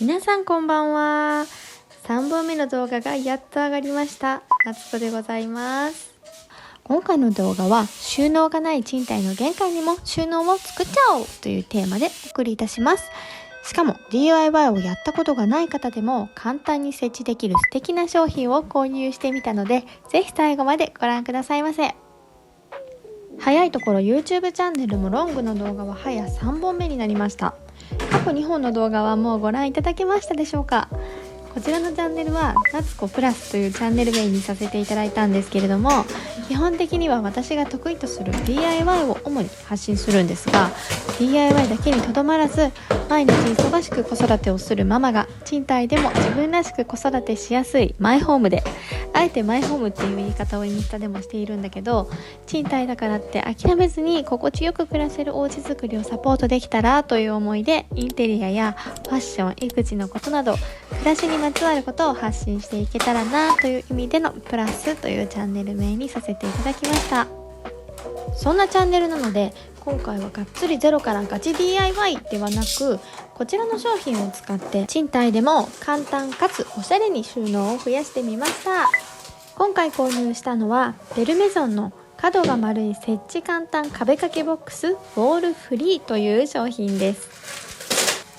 皆さんこんばんは。3本目の動画がやっと上がりました。夏子でございます。今回の動画は収納がない賃貸の玄関にも収納を作っちゃおうというテーマでお送りいたします。しかも DIY をやったことがない方でも簡単に設置できる素敵な商品を購入してみたので、ぜひ最後までご覧くださいませ。早いところ YouTube チャンネルもロングの動画は早3本目になりました。過去2本の動画はもうご覧いただけましたでしょうか。こちらのチャンネルは夏子プラスというチャンネル名にさせていただいたんですけれども、基本的には私が得意とする DIY を主に発信するんですが、 DIY だけにとどまらず毎日忙しく子育てをするママが賃貸でも自分らしく子育てしやすいマイホームで、あえてマイホームっていう言い方をインスタでもしているんだけど、賃貸だからって諦めずに心地よく暮らせるお家作りをサポートできたらという思いで、インテリアやファッション、育児のことなど暮らしにまつわることを発信していけたらなという意味でのプラスというチャンネル名にさせていただきました。そんなチャンネルなので、今回はがっつりゼロからガチ DIY ではなく、こちらの商品を使って賃貸でも簡単かつおしゃれに収納を増やしてみました。今回購入したのはベルメゾンの角が丸い設置簡単壁掛けボックスウォールフリーという商品です。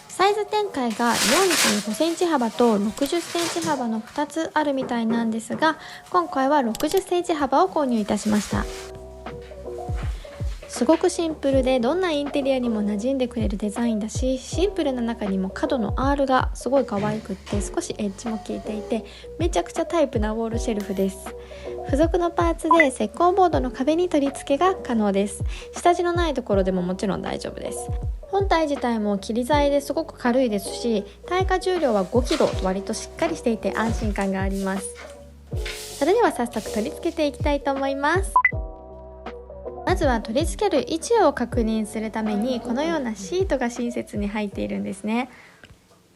サイズ展開が45センチ幅と60センチ幅の2つあるみたいなんですが、今回は60センチ幅を購入いたしました。すごくシンプルでどんなインテリアにも馴染んでくれるデザインだし、シンプルな中にも角の R がすごい可愛くって少しエッジも効いていて、めちゃくちゃタイプなウォールシェルフです。付属のパーツで石膏ボードの壁に取り付けが可能です。下地のないところでももちろん大丈夫です。本体自体も切り材ですごく軽いですし、耐荷重量は 5kg と割としっかりしていて安心感があります。それでは早速取り付けていきたいと思います。まずは取り付ける位置を確認するために、このようなシートが親切に入っているんですね。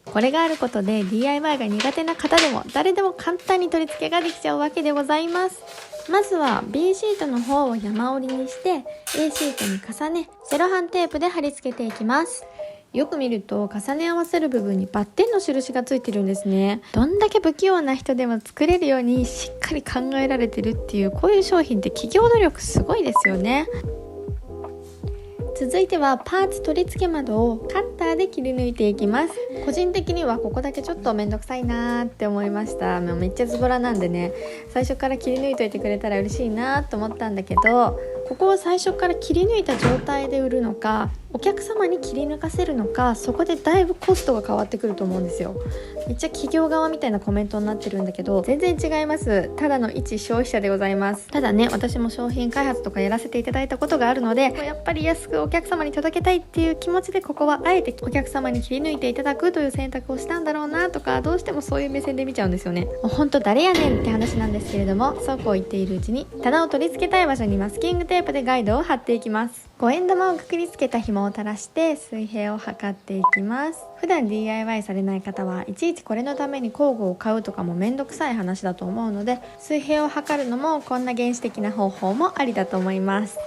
これがあることで DIY が苦手な方でも誰でも簡単に取り付けができちゃうわけでございます。まずは B シートの方を山折りにして A シートに重ね、セロハンテープで貼り付けていきます。よく見ると重ね合わせる部分にバッテンの印がついてるんですね。どんだけ不器用な人でも作れるようにしっかり考えられてるっていう、こういう商品って企業努力すごいですよね。続いてはパーツ取り付け窓をカッターで切り抜いていきます。個人的にはここだけちょっとめんどくさいなーって思いました。もうめっちゃズボラなんでね、最初から切り抜いといてくれたら嬉しいなと思ったんだけど、ここを最初から切り抜いた状態で売るのか、お客様に切り抜かせるのか、そこでだいぶコストが変わってくると思うんですよ。めっちゃ企業側みたいなコメントになってるんだけど、全然違います。ただの一消費者でございます。ただね、私も商品開発とかやらせていただいたことがあるので、やっぱり安くお客様に届けたいっていう気持ちで、ここはあえてお客様に切り抜いていただくという選択をしたんだろうなとか、どうしてもそういう目線で見ちゃうんですよね。もうほんと誰やねんって話なんですけれども、そうこう言っているうちに棚を取り付けたい場所にマスキングテープでガイドを貼っていきます。5円玉をくくりつけた紐を垂らして水平を測っていきます。普段 DIY されない方はいちいちこれのために工具を買うとかもめんどくさい話だと思うので、水平を測るのもこんな原始的な方法もありだと思います。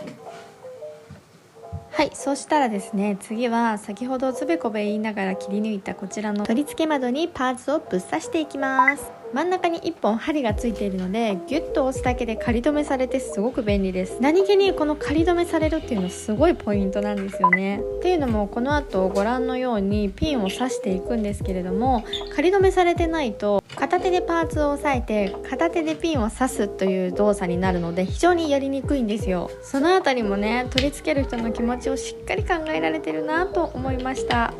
はい、そしたらですね、次は先ほどつべこべ言いながら切り抜いたこちらの取り付け窓にパーツをぶっ刺していきます。真ん中に1本針がついているので、ギュッと押すだけで仮止めされてすごく便利です。何気にこの仮止めされるっていうのすごいポイントなんですよね。っていうのも、この後ご覧のようにピンを刺していくんですけれども、仮止めされてないと片手でパーツを押さえて片手でピンを刺すという動作になるので、非常にやりにくいんですよ。そのあたりもね、取り付ける人の気持ちをしっかり考えられてるなと思いました。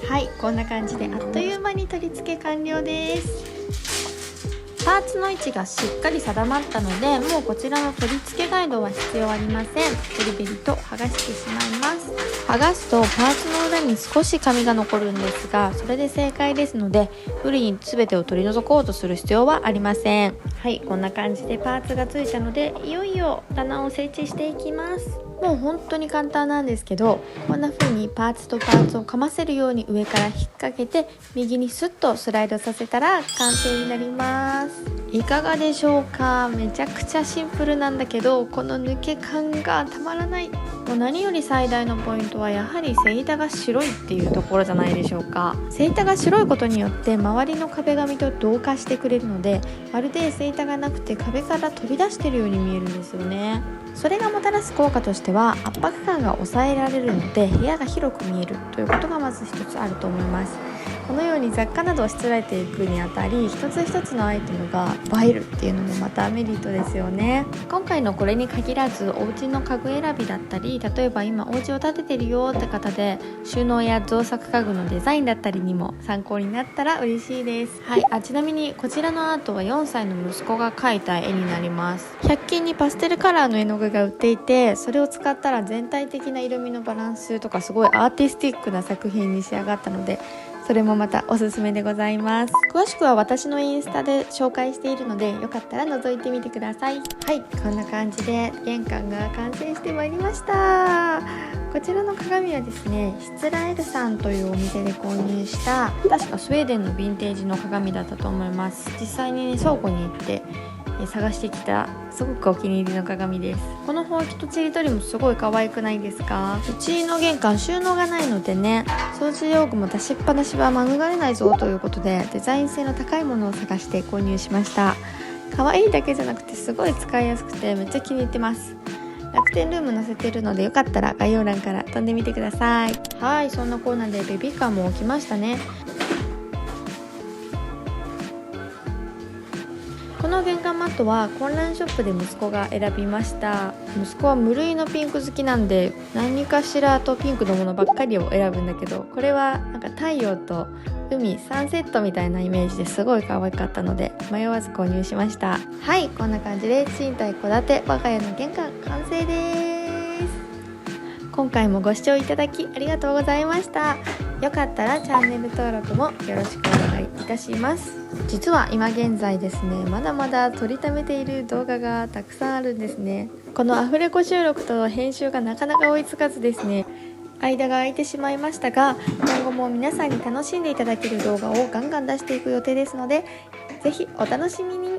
はい、こんな感じであっという間に取り付け完了です。パーツの位置がしっかり定まったので、もうこちらの取り付けガイドは必要ありません。ベリベリと剥がしてしまいます。剥がすとパーツの裏に少し紙が残るんですが、それで正解ですので、無理に全てを取り除こうとする必要はありません。はい、こんな感じでパーツがついたので、いよいよ棚を設置していきます。もう本当に簡単なんですけど、こんな風にパーツとパーツをかませるように上から引っ掛けて右にスッとスライドさせたら完成になります。いかがでしょうか。めちゃくちゃシンプルなんだけど、この抜け感がたまらない。もう何より最大のポイントはやはりセイタが白いっていうところじゃないでしょうか。セイタが白いことによって周りの壁紙と同化してくれるので、まるでセイタがなくて壁から飛び出してるように見えるんですよね。それがもたらす効果としては、圧迫感が抑えられるので部屋が広く見えるということがまず一つあると思います。このように雑貨などをしつらえていくにあたり、一つ一つのアイテムが映えるっていうのもまたメリットですよね。今回のこれに限らず、お家の家具選びだったり、例えば今お家を建ててるよって方で収納や造作家具のデザインだったりにも参考になったら嬉しいです。はい、ちなみにこちらのアートは4歳の息子が描いた絵になります。100均にパステルカラーの絵の具が売っていて、それを使ったら全体的な色味のバランスとかすごいアーティスティックな作品に仕上がったので、それもまたおすすめでございます。詳しくは私のインスタで紹介しているので、よかったら覗いてみてください。はい、こんな感じで玄関が完成してまいりました。こちらの鏡はですね、シツラエルさんというお店で購入した確かスウェーデンのヴィンテージの鏡だったと思います。実際に、倉庫に行って探してきたすごくお気に入りの鏡です。このほうきとちりとりもすごい可愛くないですか。うちの玄関収納がないのでね、掃除用具も出しっぱなしは免れないぞということで、デザイン性の高いものを探して購入しました。可愛いだけじゃなくてすごい使いやすくてめっちゃ気に入ってます。楽天ルーム載せてるので、よかったら概要欄から飛んでみてください。はい、そんなコーナーでベビーカーも置きましたね。この玄関マットはコンランショップで息子が選びました。息子は無類のピンク好きなんで、何かしらとピンクのものばっかりを選ぶんだけど、これはなんか太陽と海サンセットみたいなイメージですごい可愛かったので迷わず購入しました。はい、こんな感じで賃貸戸建て我が家の玄関完成です。今回もご視聴いただきありがとうございました。よかったらチャンネル登録もよろしくお願いいたします。実は今現在ですね、まだまだ撮りためている動画がたくさんあるんですね。このアフレコ収録と編集がなかなか追いつかずですね、間が空いてしまいましたが、今後も皆さんに楽しんでいただける動画をガンガン出していく予定ですので、ぜひお楽しみに。